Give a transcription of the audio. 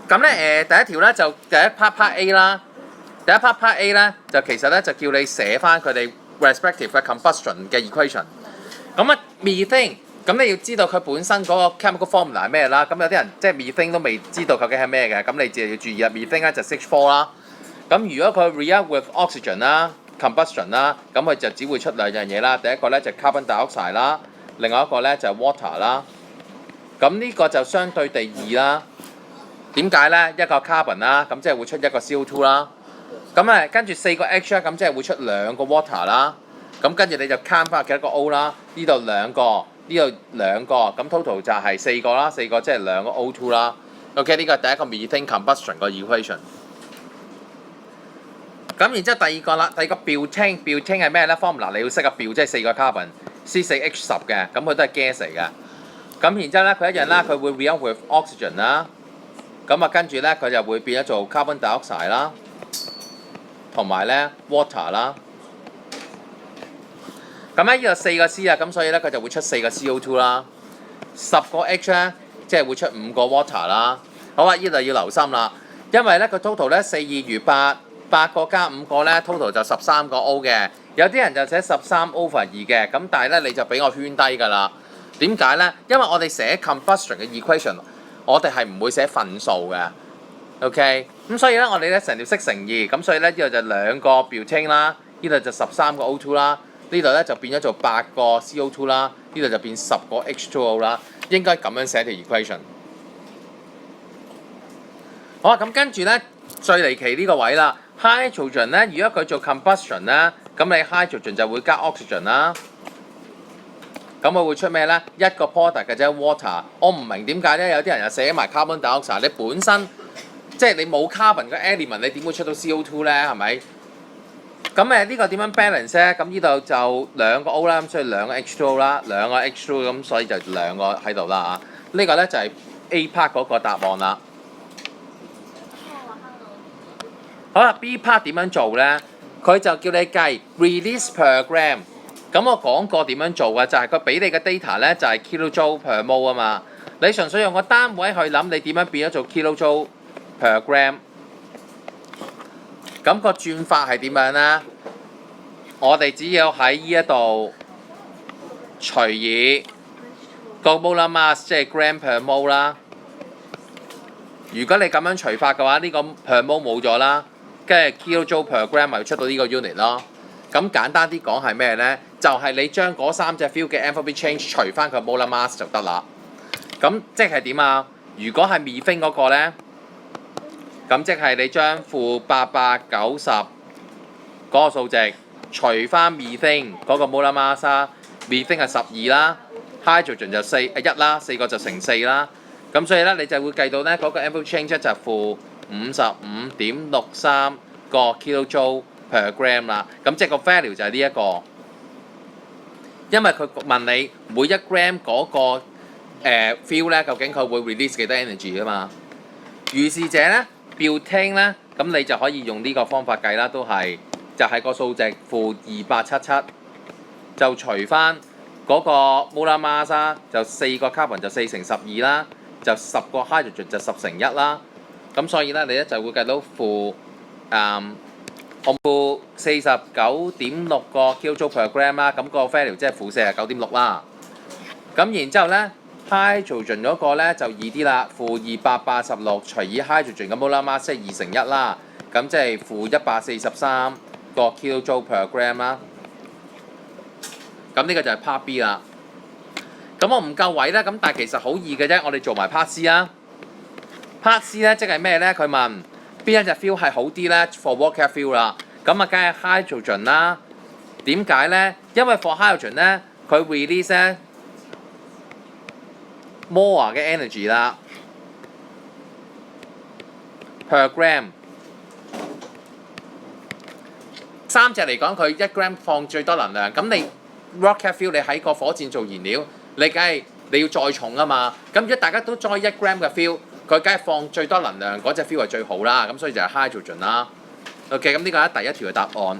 咁咧第一條咧就第一 part A 啦，第一 part A 咧就其實咧就叫你寫翻佢哋 respective 嘅 combustion 嘅 equation。咁啊 methane， 咁你要知道佢本身嗰個 chemical formula 係咩啦。咁有啲人即係 methane 都未知道究竟係咩嘅，咁你就要注意啦。methane 咧就 CH4 啦。咁如果佢 react with oxygen 啦 combustion 啦，咁佢就只會出兩樣嘢啦。第一個咧就 carbon dioxide 啦，另外一個咧就 water 啦。咁呢個就相對地2啦。點解咧？一個 carbon 啦，咁即係會出一個 CO2 啦。咁跟住4個 H 啦，咁即係會出2個 water 啦。咁跟住你就 count 翻幾多個 O 啦？呢度2個，呢度2個，咁 total 就係4個啦。4個即係2個 O2 啦。OK， 呢個係第一個 methane combustion 個 equation。咁然之後第二個啦，第二個 butane 係咩咧 ？formula 你要識個 but 即係4個 carbon，C4H10 嘅，咁佢都係 gas 嚟嘅。咁然之後咧，佢一樣啦，佢會 react with oxygen 啦。咁跟住咧，佢就會變咗做 carbon dioxide 啦，同埋咧 water 啦。咁呢度4個 C 啊，咁所以咧佢就會出4個 CO2 啦。10個 H 咧，即係會出5個 water 啦。好啊，呢度要留心啦，因為咧個 total 咧4、2如8， 8個加5個咧 total 就13個 O 嘅。有啲人就寫13/2嘅，咁但係咧你就俾我圈低㗎啦。點解咧？因為我哋寫 combustion 嘅 equation， 我哋係唔會寫份數嘅。OK， 咁所以咧我哋咧成條式乘2，咁所以咧呢度就2個 butane 啦，呢度就13個 O2 啦。呢度咧就變咗做8個 CO2 啦，呢度就變10個 H2O 啦，應該咁樣寫條 equation。好啊，咁跟住咧最離奇呢個位啦 ，hydrogen 咧，如果佢做 combustion 咧，咁你 hydrogen 就會加 oxygen 啦。咁佢會出咩咧？一個 product 嘅啫 water。我唔明點解咧，有啲人又寫埋 carbon dioxide， 你本身即係你冇 carbon 嘅 element， 你點會出到 CO2 咧？係咪？咁呢個點樣 balance 咧？咁呢度就2個 O 啦，咁所以2個 H2O 啦，2個 H2O 咁，所以就2個喺度啦嚇。呢個咧就係 A part 嗰個答案啦。好啦 ，B part 點樣做咧？佢就叫你計 release per gram。咁我講過點樣做嘅，就係佢俾你嘅 data 咧就係 kilojoule per mole 啊嘛。你純粹用個單位去諗，你點樣變咗做 kilojoule per gram？咁個轉法係點樣咧？我哋只要喺呢一度除以個 molar mass， 即係 gram per mole 啦。如果你咁樣除法嘅話，呢個 per mole 冇咗啦，跟住 kilojoule per gram 咪出到呢個 unit 咯。咁簡單啲講係咩咧？就係你將嗰3隻 fuel 嘅 enthalpy change 除翻佢 molar mass 就得啦。咁即係點啊？如果係 methane 嗰個咧？咁即係你將-890嗰個數值除翻 methane 嗰個 molar mass 啦 ，methane 係12啦 ，hydrogen 就1啦，4個就乘4啦。咁所以咧你就會計到咧嗰個 enthalpy change 就係-55.63個 kilojoule per gram 啦。咁即係個 value 就係呢一個，因為佢問你每1 gram 嗰個fuel 咧究竟佢會 release 幾多 energy 啊嘛。如是者咧。butane 咧，咁你就可以用呢個方法計啦，都係就係個數值-277，就除翻嗰個 molar mass 啦，就4個 carbon 就4乘12啦，就10個 hydrogen 就10乘1啦。咁所以咧，你咧就會計到-49.6個 kilojoule per gram 啦。咁個 value 即係-49.6啦。咁然之後咧。hydrogen 嗰個咧就易啲啦，-286除以 hydrogen 嘅 molar mass 即係2乘1啦，咁即係-143個 kilojoule per gram 啦。咁呢個就係 part B 啦。咁我唔夠位咧，咁但係其實好易嘅啫，我哋做埋 part C 啊。part C 咧即係咩咧？佢問邊一隻 fuel 係好啲咧 ？for worker fuel 啦，咁啊梗係 hydrogen 啦。點解咧？因為 for hydrogen 咧，佢 release 咧。more 嘅 energy 啦 per gram， 3隻嚟講佢1 gram 放最多能量，咁你 rocket fuel 你喺個火箭做燃料，你梗係你要載重啊嘛，咁如果大家都載1 gram 嘅 fuel， 佢梗係放最多能量嗰隻 fuel 係最好啦，咁所以就係 hydrogen 啦。OK， 咁呢個係第一條嘅答案。